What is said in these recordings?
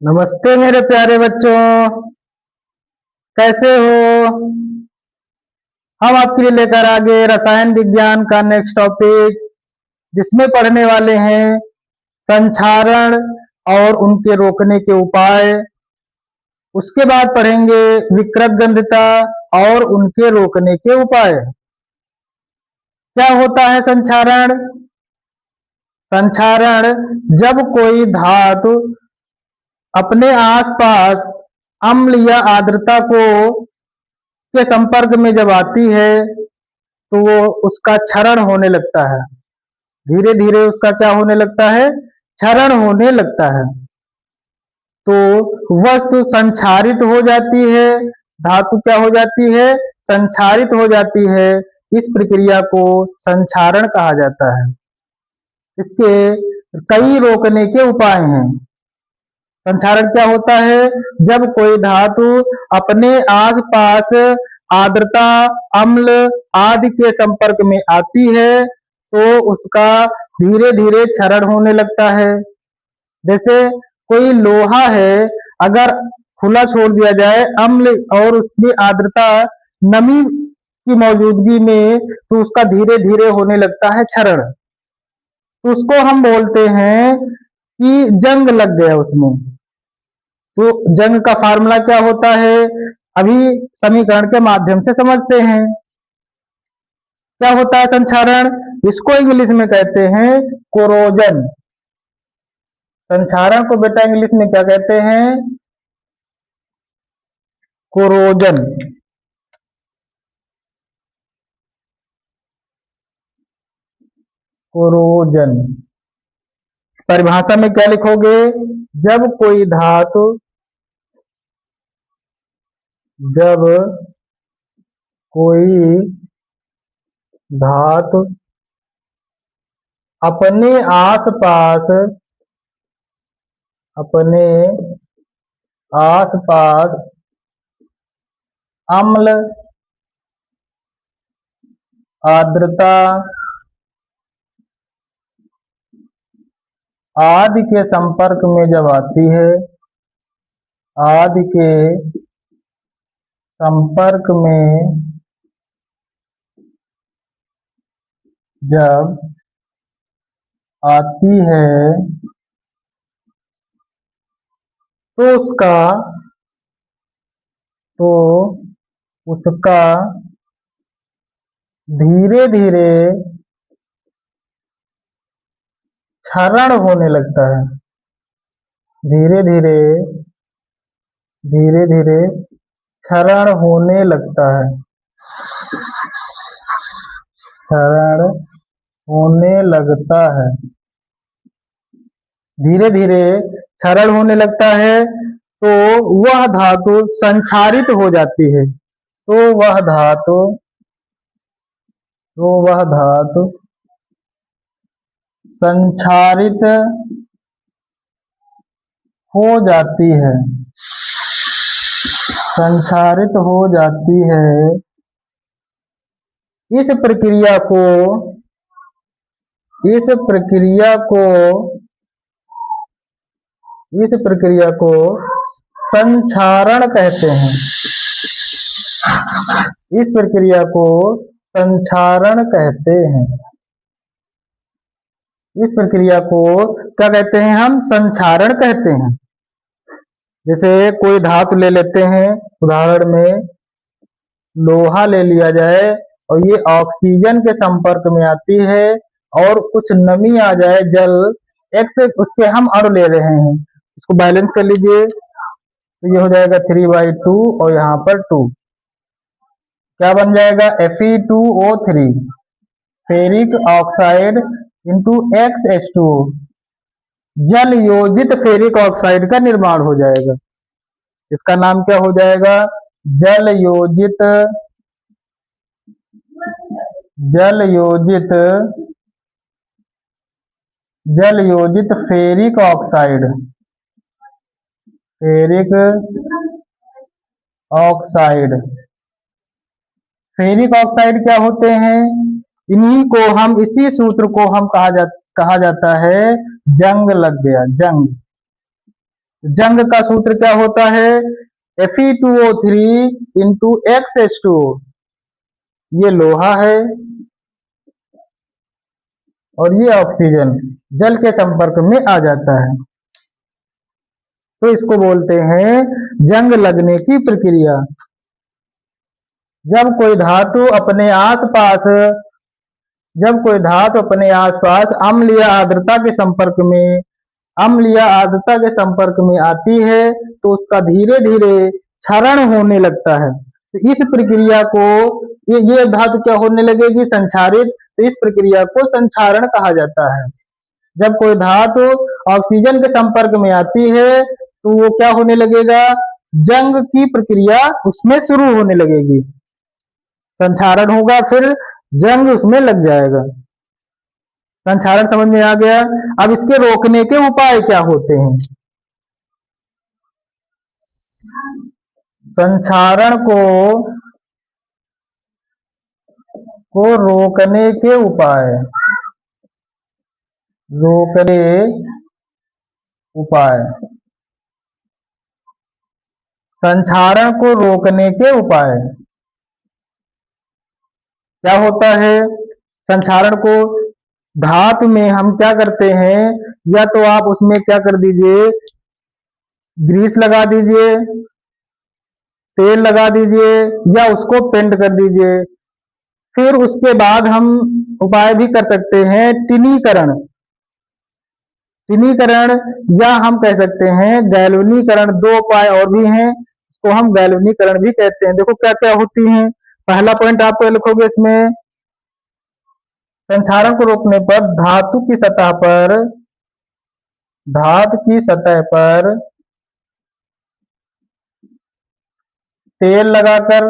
नमस्ते मेरे प्यारे बच्चों। कैसे हो? हम आपके लिए लेकर आगे रसायन विज्ञान का नेक्स्ट टॉपिक, जिसमें पढ़ने वाले हैं संक्षारण और उनके रोकने के उपाय। उसके बाद पढ़ेंगे विकृत गंधता और उनके रोकने के उपाय। क्या होता है संक्षारण? संक्षारण जब कोई धातु अपने आसपास अम्ल या आर्द्रता को के संपर्क में जब आती है तो वो उसका क्षरण होने लगता है। धीरे धीरे उसका क्या होने लगता है? क्षरण होने लगता है। तो वस्तु संक्षारित हो जाती है। धातु क्या हो जाती है? संक्षारित हो जाती है। इस प्रक्रिया को संक्षारण कहा जाता है। इसके कई रोकने के उपाय हैं। संक्षारण क्या होता है? जब कोई धातु अपने आसपास आर्द्रता, अम्ल आदि के संपर्क में आती है तो उसका धीरे धीरे क्षरण होने लगता है। जैसे कोई लोहा है, अगर खुला छोड़ दिया जाए अम्ल और उसकी आर्द्रता, नमी की मौजूदगी में, तो उसका धीरे धीरे होने लगता है क्षरण। तो उसको हम बोलते हैं कि जंग लग गया उसमें। तो जंग का फार्मूला क्या होता है? अभी समीकरण के माध्यम से समझते हैं। क्या होता है संक्षारण? इसको इंग्लिश में कहते हैं कोरोजन। संक्षारण को बेटा इंग्लिश में क्या कहते हैं? कोरोजन। कोरोजन परिभाषा में क्या लिखोगे? जब कोई धातु जब कोई धातु अपने आसपास अपने आसपास अम्ल, आर्द्रता आदि के संपर्क में जब आती है, आदि के संपर्क में जब आती है तो उसका धीरे धीरे क्षरण होने लगता है। धीरे धीरे धीरे धीरे क्षरण होने लगता है। क्षरण होने लगता है। धीरे धीरे क्षरण होने लगता है तो वह धातु संक्षारित हो जाती है। तो वह धातु संक्षारित हो जाती है। संक्षारित हो जाती है। इस प्रक्रिया को संक्षारण कहते हैं। इस प्रक्रिया को संक्षारण कहते हैं। इस प्रक्रिया को क्या कहते हैं? हम संक्षारण कहते हैं। जैसे कोई धातु ले लेते हैं, उदाहरण में लोहा ले लिया जाए और ये ऑक्सीजन के संपर्क में आती है और कुछ नमी आ जाए, जल एक्स, उसके हम अणु ले रहे हैं, इसको बैलेंस कर लीजिए तो ये हो जाएगा 3/2 और यहाँ पर 2, क्या बन जाएगा? Fe2O3 ferric oxide into XH2O, जल योजित फेरिक ऑक्साइड का निर्माण हो जाएगा। इसका नाम क्या हो जाएगा? जल योजित फेरिक ऑक्साइड। फेरिक ऑक्साइड क्या होते हैं? इन्हीं को हम, इसी सूत्र को हम कहा जाता है जंग लग गया। जंग जंग का सूत्र क्या होता है? Fe2O3 इंटू X ये लोहा है और ये ऑक्सीजन जल के संपर्क में आ जाता है, तो इसको बोलते हैं जंग लगने की प्रक्रिया। जब कोई धातु अपने आसपास जब कोई धातु अपने आसपास अम्ल या आर्द्रता के संपर्क में आती है तो उसका धीरे धीरे क्षरण होने लगता है। तो इस प्रक्रिया को ये धातु क्या होने लगेगी? संक्षारित। तो इस प्रक्रिया को संक्षारण कहा जाता है। जब कोई धातु ऑक्सीजन के संपर्क में आती है तो वो क्या होने लगेगा? जंग की प्रक्रिया उसमें शुरू होने लगेगी, संक्षारण होगा, फिर जंग उसमें लग जाएगा। संक्षारण समझ में आ गया। अब इसके रोकने के उपाय क्या होते हैं? संक्षारण को रोकने के उपाय संक्षारण को रोकने के उपाय क्या होता है? संक्षारण को धातु में हम क्या करते हैं, या तो आप उसमें क्या कर दीजिए, ग्रीस लगा दीजिए, तेल लगा दीजिए, या उसको पेंट कर दीजिए। फिर उसके बाद हम उपाय भी कर सकते हैं टिनीकरण, या हम कह सकते हैं गैल्वनीकरण। दो उपाय और भी हैं, इसको हम गैल्वनीकरण भी कहते हैं। देखो क्या क्या होती हैं। पहला पॉइंट आपको लिखोगे इसमें, संक्षारण को रोकने पर धातु की सतह पर तेल लगाकर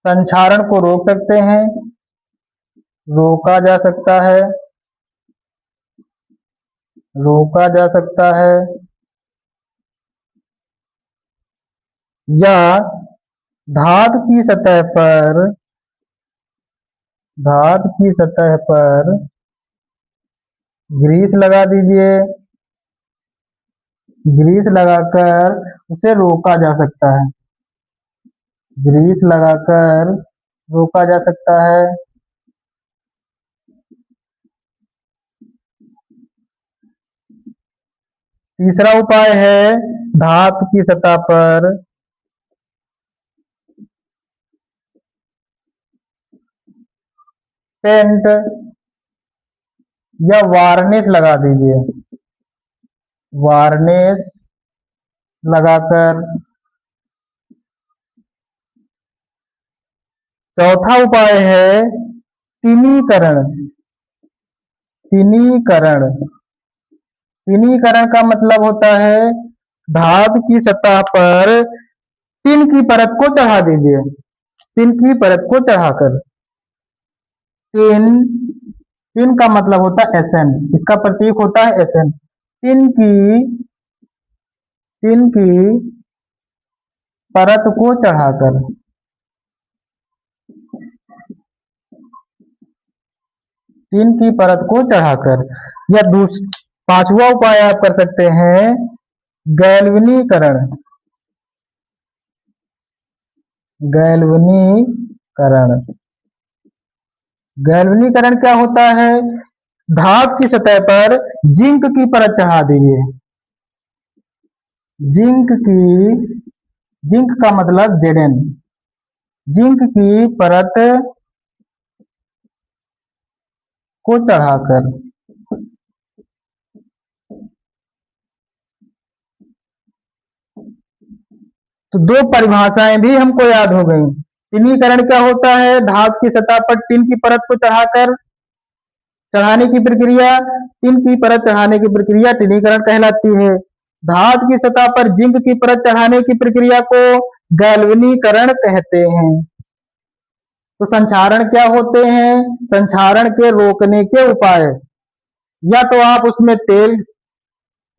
संक्षारण को रोक सकते हैं, रोका जा सकता है, या धातु की सतह पर ग्रीस लगा दीजिए, ग्रीस लगाकर उसे रोका जा सकता है, ग्रीस लगाकर रोका जा सकता है। तीसरा उपाय है धातु की सतह पर पेंट या वार्निश लगा दीजिए, वार्निश लगाकर। चौथा उपाय है टिनीकरण। टिनीकरण का मतलब होता है धातु की सतह पर टिन की परत को चढ़ा दीजिए, टिन की परत को चढ़ाकर। टिन का मतलब होता है Sn, इसका प्रतीक होता है Sn। टिन की परत को चढ़ाकर, टिन की परत को चढ़ाकर। या पांचवा उपाय आप कर सकते हैं गैल्वनीकरण। गैल्वनीकरण क्या होता है? धातु की सतह पर जिंक की परत चढ़ा दीजिए, जिंक का मतलब Zn, जिंक की परत को चढ़ाकर। तो दो परिभाषाएं भी हमको याद हो गई। टिनीकरण क्या होता है? धातु की सतह पर टिन की परत को चढ़ाने की प्रक्रिया, टिन की परत चढ़ाने की प्रक्रिया टिनीकरण कहलाती है। धातु की सतह पर जिंक की परत चढ़ाने की प्रक्रिया को गैल्वनीकरण कहते हैं। तो संक्षारण क्या होते हैं? संक्षारण के रोकने के उपाय, या तो आप उसमें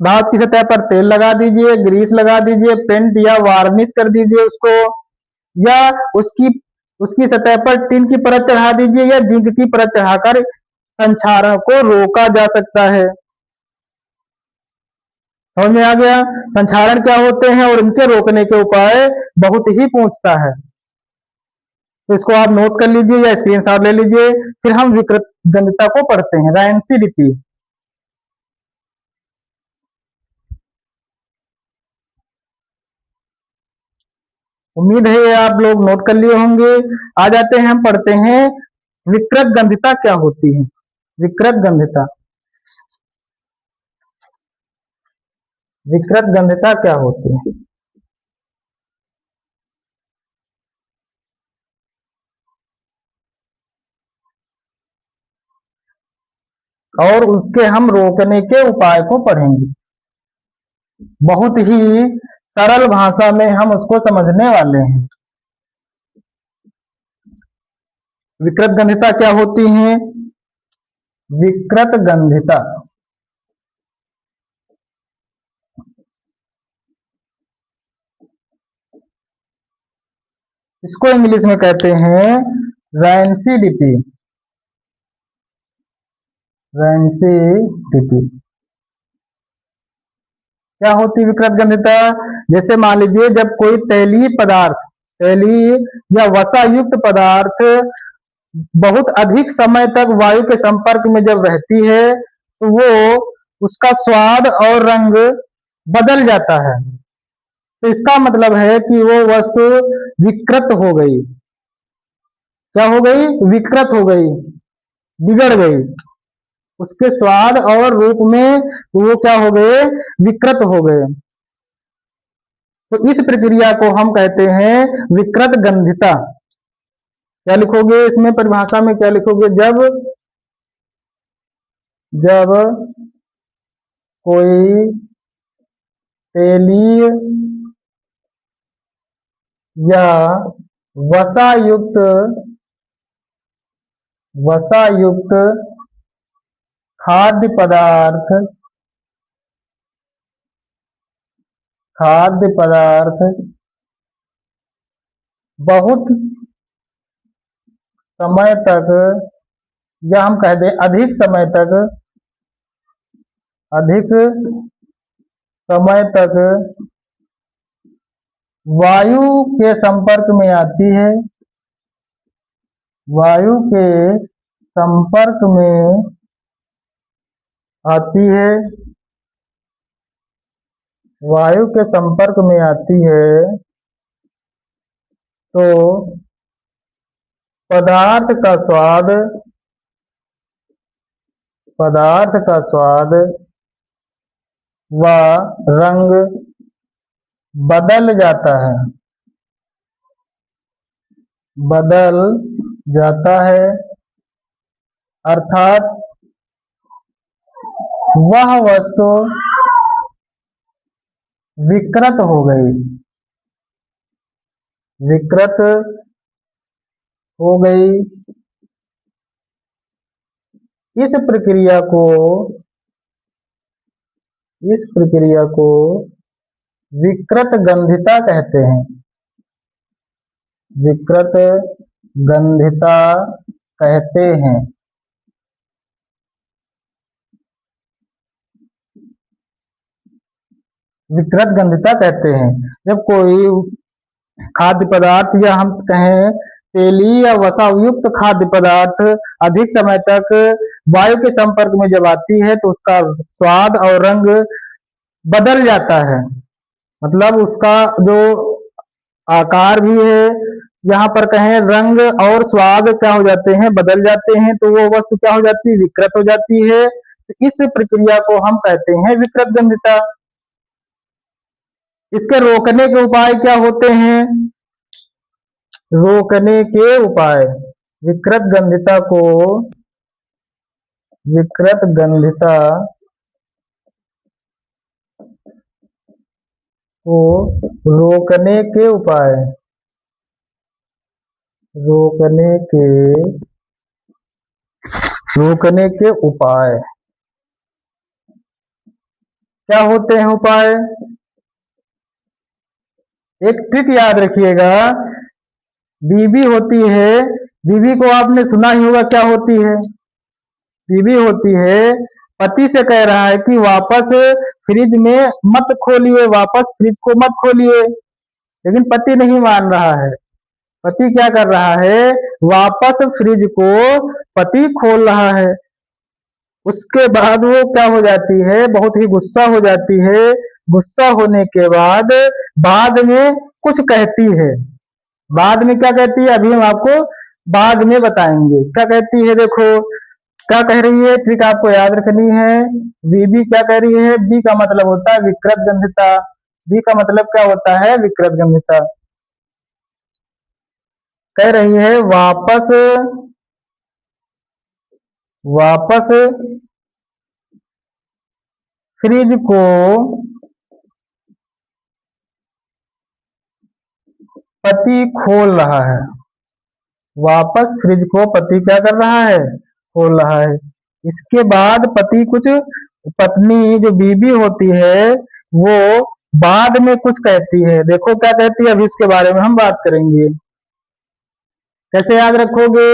धातु की सतह पर तेल लगा दीजिए, ग्रीस लगा दीजिए, पेंट या वार्निश कर दीजिए उसको, या उसकी सतह पर टिन की परत चढ़ा दीजिए या जिंक की परत चढ़ाकर संक्षारण को रोका जा सकता है। समझ में आ गया? संक्षारण क्या होते हैं और इनके रोकने के उपाय बहुत ही पूछता है। तो इसको आप नोट कर लीजिए या स्क्रीनशॉट ले लीजिए। फिर हम विकृत गंधता को पढ़ते हैं, रैंसिडिटी। उम्मीद है ये आप लोग नोट कर लिए होंगे। आ जाते हैं, हम पढ़ते हैं विकृत गंधता क्या होती है। विकृत गंधता, विकृत गंधता क्या होती है? और उसके हम रोकने के उपाय को पढ़ेंगे। बहुत ही सरल भाषा में हम उसको समझने वाले हैं। विकृत गंधता क्या होती है? विकृत गंधता, इसको इंग्लिश में कहते हैं रैंसिडिटी। रैंसिडिटी क्या होती है विकृत गंधता? जैसे मान लीजिए जब कोई तैलीय पदार्थ, तैलीय या वसा युक्त पदार्थ बहुत अधिक समय तक वायु के संपर्क में जब रहती है तो वो उसका स्वाद और रंग बदल जाता है। तो इसका मतलब है कि वो वस्तु विकृत हो गई। क्या हो गई? विकृत हो गई, बिगड़ गई। उसके स्वाद और रूप में वो क्या हो गए? विकृत हो गए। तो इस प्रक्रिया को हम कहते हैं विकृत गंधिता। क्या लिखोगे इसमें परिभाषा में? क्या लिखोगे? जब जब कोई तेलीय या वसा युक्त खाद्य पदार्थ बहुत समय तक, या हम कह दें अधिक समय तक वायु के संपर्क में आती है, वायु के संपर्क में आती है, वायु के संपर्क में आती है तो पदार्थ का स्वाद व रंग बदल जाता है, बदल जाता है। अर्थात वह वस्तु विकृत हो गई, विकृत हो गई। इस प्रक्रिया को विकृत गंधिता कहते हैं। विकृत गंधिता कहते हैं। विकृत गंधिता कहते हैं जब कोई खाद्य पदार्थ, या हम कहें तेलीय या वसायुक्त खाद्य पदार्थ अधिक समय तक वायु के संपर्क में जब आती है तो उसका स्वाद और रंग बदल जाता है। मतलब उसका जो आकार भी है, यहाँ पर कहें रंग और स्वाद क्या हो जाते हैं? बदल जाते हैं। तो वो वस्तु क्या हो जाती है? विकृत हो जाती है। तो इस प्रक्रिया को हम कहते हैं विकृत गंधिता। इसके रोकने के उपाय क्या होते हैं? रोकने के उपाय, विकृत गंधिता को रोकने के उपाय, रोकने के उपाय क्या होते हैं? उपाय एक ट्रिक याद रखिएगा। बीबी होती है, बीबी को आपने सुना ही होगा क्या होती है? बीवी होती है पति से कह रहा है कि वापस फ्रिज में मत खोलिए, वापस फ्रिज को मत खोलिए, लेकिन पति नहीं मान रहा है। पति क्या कर रहा है, वापस फ्रिज को पति खोल रहा है। उसके बाद वो क्या हो जाती है, बहुत ही गुस्सा हो जाती है। गुस्सा होने के बाद में कुछ कहती है। बाद में क्या कहती है, अभी हम आपको बाद में बताएंगे क्या कहती है। देखो क्या कह रही है, ट्रिक आपको याद रखनी है। बी क्या कह रही है, बी का मतलब होता है विकृत गंधिता। बी का मतलब क्या होता है, विकृत गंधिता। कह रही है वापस वापस फ्रिज को पति खोल रहा है। वापस फ्रिज को पति क्या कर रहा है, खोल रहा है। इसके बाद पति कुछ, पत्नी जो बीबी होती है वो बाद में कुछ कहती है। देखो क्या कहती है, अभी इसके बारे में हम बात करेंगे। कैसे याद रखोगे,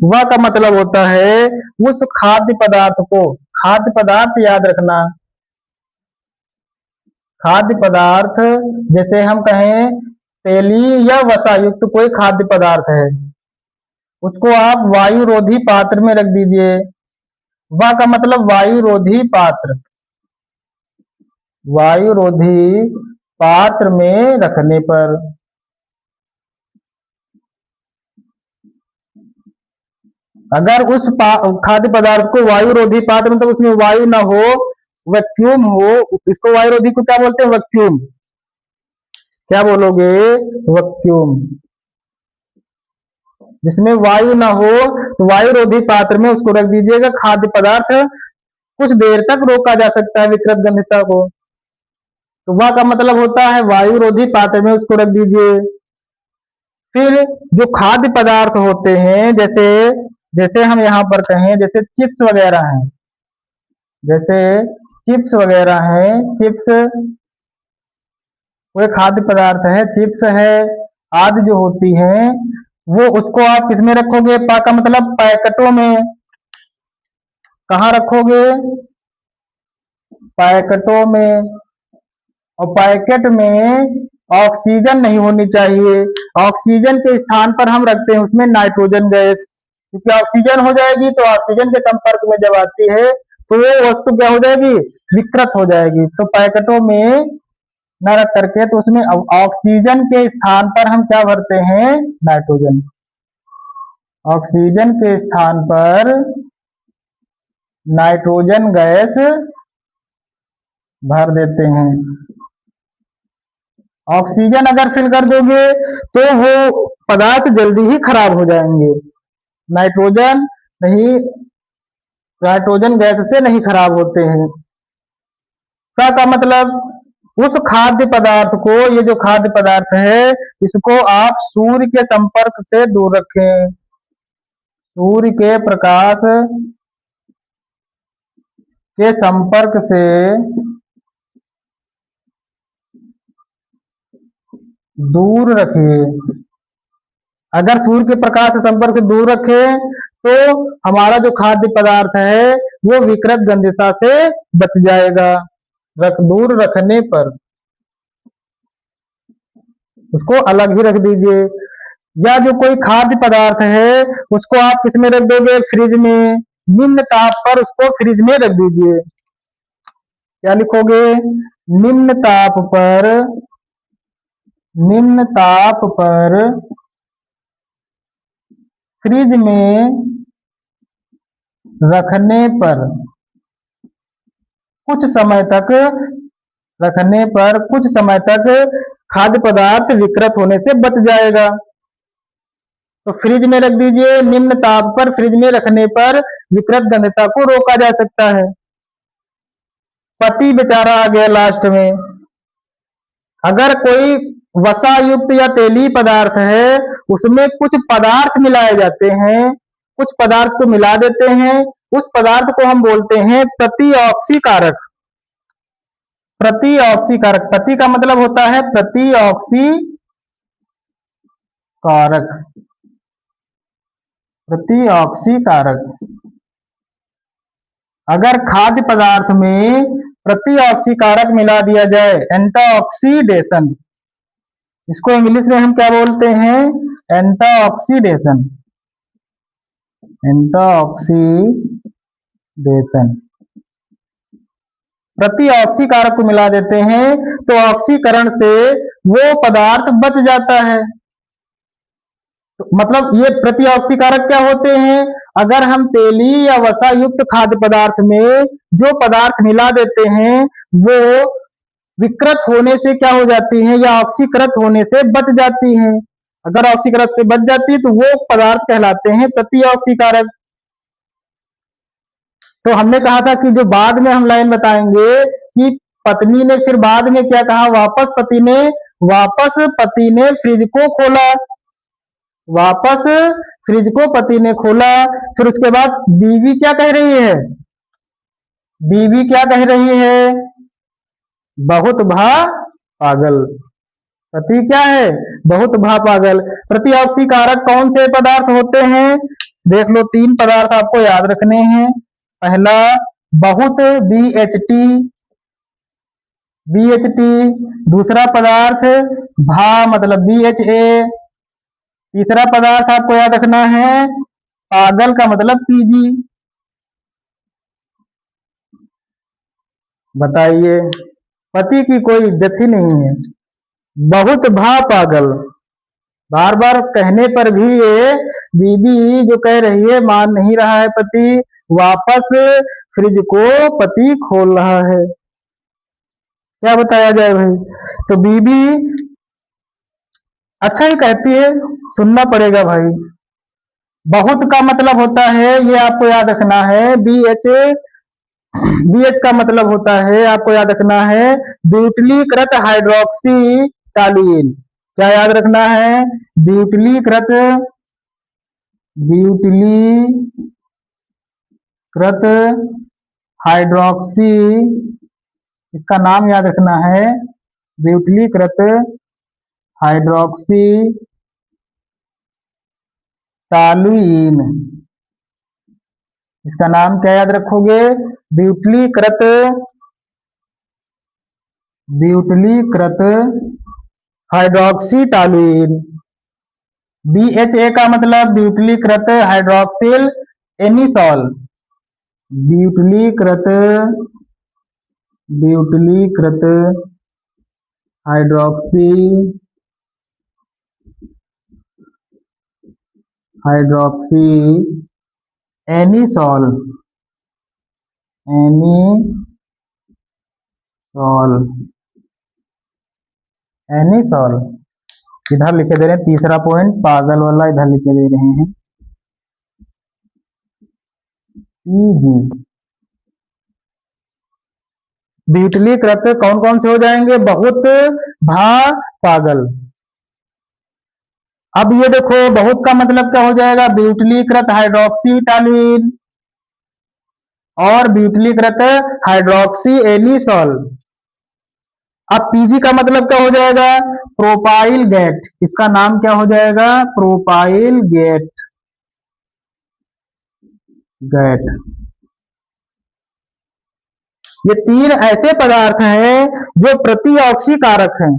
वह का मतलब होता है उस खाद्य पदार्थ को, खाद्य पदार्थ याद रखना। खाद्य पदार्थ जैसे हम कहें तेली या वसा युक्त कोई खाद्य पदार्थ है, उसको आप वायुरोधी पात्र में रख दीजिए। वा का मतलब वायुरोधी पात्र, वायुरोधी पात्र में रखने पर। अगर उस खाद्य पदार्थ को वायुरोधी पात्र मतलब उसमें वायु ना हो, वैक्यूम हो, इसको वायुरोधी को क्या बोलते हैं, वैक्यूम। क्या बोलोगे, वैक्यूम। जिसमें वायु ना हो तो वायुरोधी पात्र में उसको रख दीजिएगा। खाद्य पदार्थ कुछ देर तक रोका जा सकता है विकृत गंधिता को। तो वह का मतलब होता है वायुरोधी पात्र में उसको रख दीजिए। फिर जो खाद्य पदार्थ होते हैं, जैसे जैसे हम यहाँ पर कहें जैसे चिप्स वगैरह हैं, जैसे चिप्स वगैरह हैं, चिप्स कोई खाद्य पदार्थ है, चिप्स है आदि जो होती हैं, वो उसको आप किसमें रखोगे, पा का मतलब पैकेटों में। कहाँ रखोगे, पैकेटों में। और पैकेट में ऑक्सीजन नहीं होनी चाहिए। ऑक्सीजन के स्थान पर हम रखते हैं उसमें नाइट्रोजन गैस, क्योंकि ऑक्सीजन हो जाएगी तो ऑक्सीजन के संपर्क में जब आती है तो वो वस्तु क्या हो जाएगी, विकृत हो जाएगी। तो पैकेटों में न रख करके तो उसमें ऑक्सीजन के स्थान पर हम क्या भरते हैं, नाइट्रोजन। ऑक्सीजन के स्थान पर नाइट्रोजन गैस भर देते हैं। ऑक्सीजन अगर फिल कर दोगे तो वो पदार्थ जल्दी ही खराब हो जाएंगे। नाइट्रोजन नहीं, नाइट्रोजन गैस से नहीं खराब होते हैं। सा का मतलब उस खाद्य पदार्थ को, ये जो खाद्य पदार्थ है इसको आप सूर्य के संपर्क से दूर रखें। सूर्य के प्रकाश के संपर्क से दूर रखिए। अगर सूर्य के प्रकाश से संपर्क से दूर रखें तो हमारा जो खाद्य पदार्थ है वो विकृत गंधिता से बच जाएगा। दूर रखने पर उसको अलग ही रख दीजिए। या जो कोई खाद्य पदार्थ है उसको आप किसमें रख दोगे, फ्रिज में। निम्न ताप पर उसको फ्रिज में रख दीजिए। क्या लिखोगे, निम्न ताप पर, निम्न ताप पर फ्रिज में रखने पर कुछ समय तक, रखने पर कुछ समय तक खाद्य पदार्थ विकृत होने से बच जाएगा। तो फ्रिज में रख दीजिए, निम्न ताप पर फ्रिज में रखने पर विकृत गंधिता को रोका जा सकता है। पति बेचारा आ गया लास्ट में। अगर कोई वसा युक्त या तेली पदार्थ है उसमें कुछ पदार्थ मिलाए जाते हैं, कुछ पदार्थ को मिला देते हैं, उस पदार्थ को हम बोलते हैं प्रतिऑक्सी कारक। प्रतिऑक्सी कारक, प्रति का मतलब होता है प्रतिऑक्सी कारक, प्रतिऑक्सी कारक। अगर खाद्य पदार्थ में प्रतिऑक्सीकारक मिला दिया जाए, एंटाऑक्सीडेशन, इसको इंग्लिश में हम क्या बोलते हैं? एंटाऑक्सीडेशन। एंटाऑक्सीडेशन, प्रतिऑक्सीकारक को मिला देते हैं तो ऑक्सीकरण से वो पदार्थ बच जाता है। तो मतलब ये प्रतिऑक्सीकारक क्या होते हैं? अगर हम तेली या वसा युक्त खाद्य पदार्थ में जो पदार्थ मिला देते हैं वो विकृत होने से क्या हो जाती हैं या ऑक्सीकृत होने से बच जाती हैं। अगर ऑक्सीकृत से बच जाती है तो वो पदार्थ कहलाते हैं प्रतिऑक्सीकारक। तो हमने कहा था कि जो बाद में हम लाइन बताएंगे कि पत्नी ने फिर बाद में क्या कहा, वापस पति ने फ्रिज को खोला, वापस फ्रिज को पति ने खोला। फिर उसके बाद बीवी क्या कह रही है? बीवी क्या कह रही है? बहुत भा पागल। पति क्या है? बहुत भा पागल। प्रतिऑक्सीकारक कौन से पदार्थ होते हैं? देख लो, 3 पदार्थ आपको याद रखने हैं। पहला बहुत, BHT, दूसरा पदार्थ भा मतलब BHA, तीसरा पदार्थ आपको याद रखना है पागल का मतलब PG। बताइए, पति की कोई इज्जत ही नहीं है। बहुत भा पागल, बार बार कहने पर भी ये बीबी जो कह रही है मान नहीं रहा है पति, वापस फ्रिज को पति खोल रहा है। क्या बताया जाए भाई? तो बीबी अच्छा ही कहती है, सुनना पड़ेगा भाई। बहुत का मतलब होता है, ये आपको याद रखना है, BH का मतलब होता है, आपको याद रखना है ब्यूटिलीकृत हाइड्रोक्सी टॉलुइन। क्या याद रखना है? ब्यूटिलीकृत हाइड्रोक्सी, इसका नाम याद रखना है ब्यूटिलीकृत हाइड्रोक्सी टॉलुइन। इसका नाम क्या याद रखोगे? ब्यूटिलीकृत हाइड्रोक्सी टॉलुइन। BHA का मतलब ब्यूटिलीकृत हाइड्रोक्सिल एनिसॉल। ब्यूटिलीकृत हाइड्रोक्सी एनिसॉल, इधर लिखे दे रहे हैं तीसरा पॉइंट, पागल वाला इधर लिखे दे रहे हैं PG। ब्यूटिलीकृत कौन कौन से हो जाएंगे? बहुत, भा, पागल। अब ये देखो, बहुत का मतलब क्या हो जाएगा? ब्यूटिलीकृत हाइड्रोक्सी टॉलुइन और ब्यूटिलीकृत हाइड्रोक्सी एनिसॉल। अब PG का मतलब क्या हो जाएगा? Propyl gallate. इसका नाम क्या हो जाएगा? Propyl gallate. ये 3 ऐसे पदार्थ हैं जो प्रतिऑक्सीकारक हैं।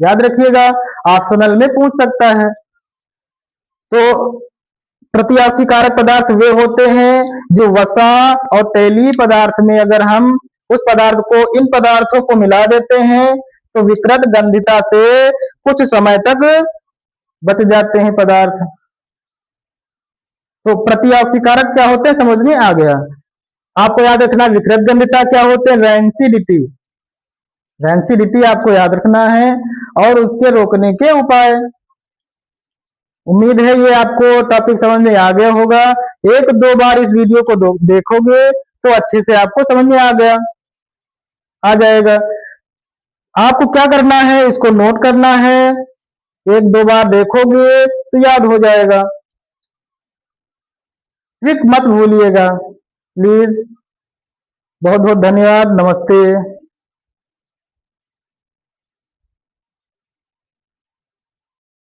याद रखिएगा, ऑप्शनल में पूछ सकता है। तो प्रतिऑक्सीकारक पदार्थ वे होते हैं जो वसा और तैलीय पदार्थ में अगर हम उस पदार्थ को इन पदार्थों को मिला देते हैं तो विकृत गंधिता से कुछ समय तक बच जाते हैं पदार्थ। तो प्रतिऑक्सीकारक क्या होते हैं समझ में आ गया। आपको याद रखना विकृत गंधिता क्या होते हैं? रैंसिडिटी आपको याद रखना है और उसके रोकने के उपाय। उम्मीद है ये आपको टॉपिक समझ में आ गया होगा। 1-2 बार इस वीडियो को देखोगे तो अच्छे से आपको समझ में आ जाएगा। आपको क्या करना है? इसको नोट करना है। 1-2 बार देखोगे तो याद हो जाएगा। ट्रिक मत भूलिएगा प्लीज। बहुत बहुत धन्यवाद। नमस्ते।